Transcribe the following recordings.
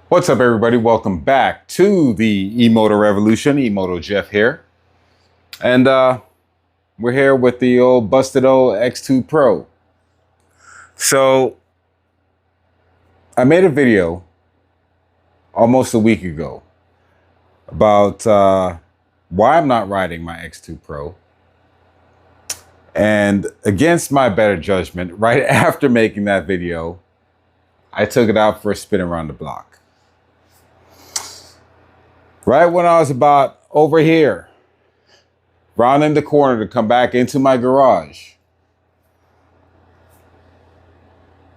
What's up, everybody? Welcome back to the E-Moto Revolution. E-Moto Jeff here. And we're here with the old busted old X2 Pro. So I made a video almost a week ago about why I'm not riding my X2 Pro. And against my better judgment, right after making that video, I took it out for a spin around the block. Right when I was about over here, rounding the corner to come back into my garage,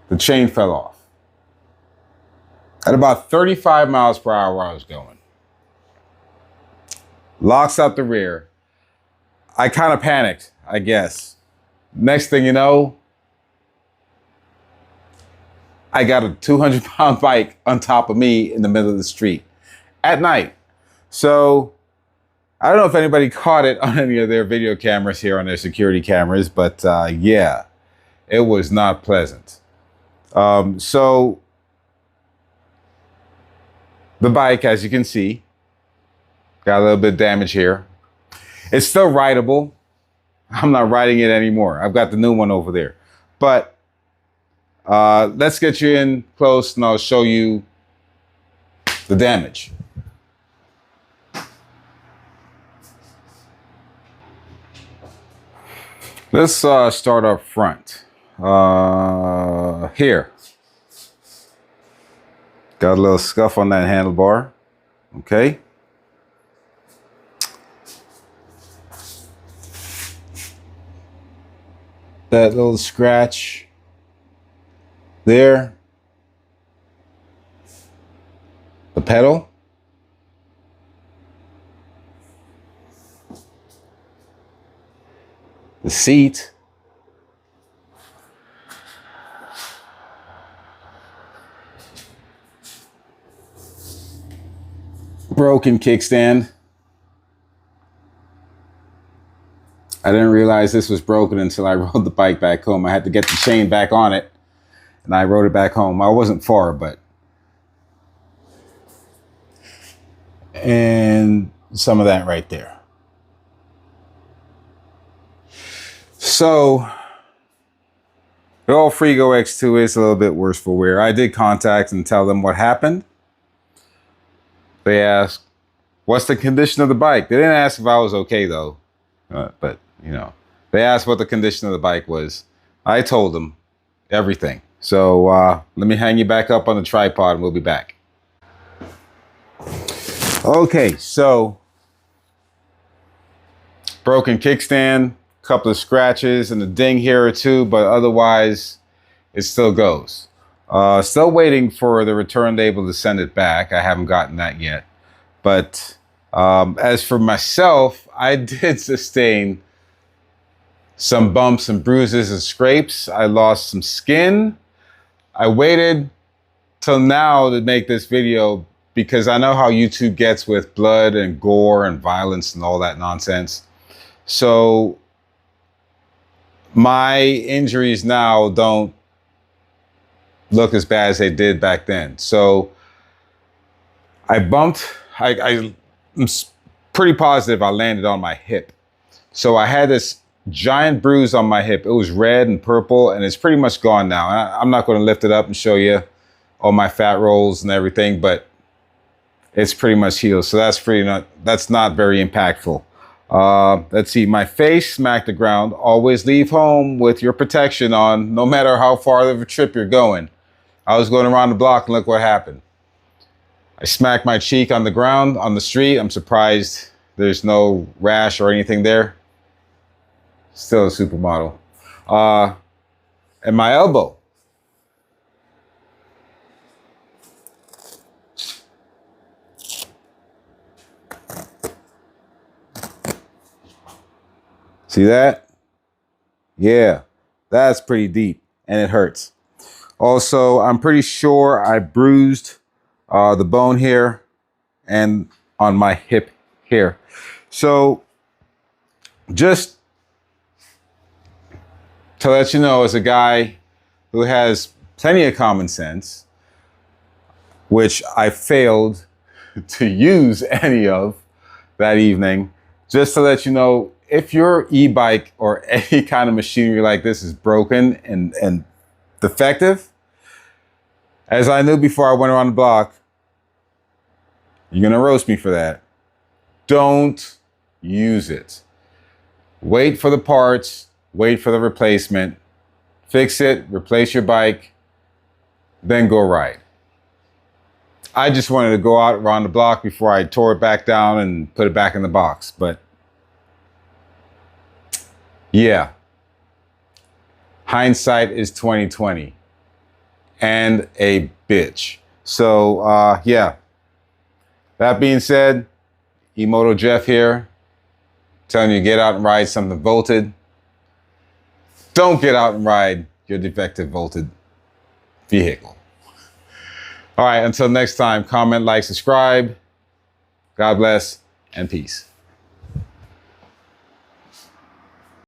the chain fell off. At about 35 miles per hour I was going. Locks out the rear. I kind of panicked, I guess. Next thing you know, I got a 200-pound bike on top of me in the middle of the street at night. So I don't know if anybody caught it on any of their video cameras here, on their security cameras, but yeah, it was not pleasant. So the bike, as you can see, got a little bit of damage here. It's still rideable. I'm not riding it anymore. I've got the new one over there. But let's get you in close and I'll show you the damage. Let's start up front. Here. Got a little scuff on that handlebar. Okay. That little scratch there. The pedal. The seat. Broken kickstand. I didn't realize this was broken until I rode the bike back home. I had to get the chain back on it and I rode it back home. I wasn't far, but. And some of that right there. So, the old Frigo X2 is a little bit worse for wear. I did contact and tell them what happened. They asked, what's the condition of the bike? They didn't ask if I was okay, though. But, you know, they asked what the condition of the bike was. I told them everything. So, let me hang you back up on the tripod and we'll be back. Okay, so, broken kickstand. Couple of scratches and a ding here or two, but otherwise it still goes. Still waiting for the return label to send it back. I haven't gotten that yet. But as for myself, I did sustain some bumps and bruises and scrapes. I lost some skin. I waited till now to make this video because I know how YouTube gets with blood and gore and violence and all that nonsense. So my injuries now don't look as bad as they did back then. So I bumped, I'm pretty positive I landed on my hip. So I had this giant bruise on my hip. It was red and purple and it's pretty much gone now. I'm not going to lift it up and show you all my fat rolls and everything, but it's pretty much healed. So that's not very impactful. Let's see, my face smacked the ground. Always leave home with your protection on, no matter how far of a trip you're going. I was going around the block and look what happened. I smacked my cheek on the ground, on the street. I'm surprised there's no rash or anything there. Still a supermodel. And my elbow. See that? Yeah, that's pretty deep and it hurts. Also, I'm pretty sure I bruised the bone here and on my hip here. So just to let you know, as a guy who has plenty of common sense, which I failed to use any of that evening. Just to let you know, if your e-bike or any kind of machinery like this is broken and defective, as I knew before I went around the block, you're gonna roast me for that. Don't use it. Wait for the parts, wait for the replacement, fix it, replace your bike, then go ride. I just wanted to go out around the block before I tore it back down and put it back in the box. But yeah, hindsight is 2020 and a bitch. So yeah, that being said, E-Moto Jeff here, telling you to get out and ride something volted. Don't get out and ride your defective volted vehicle. All right, until next time, comment, like, subscribe. God bless and peace.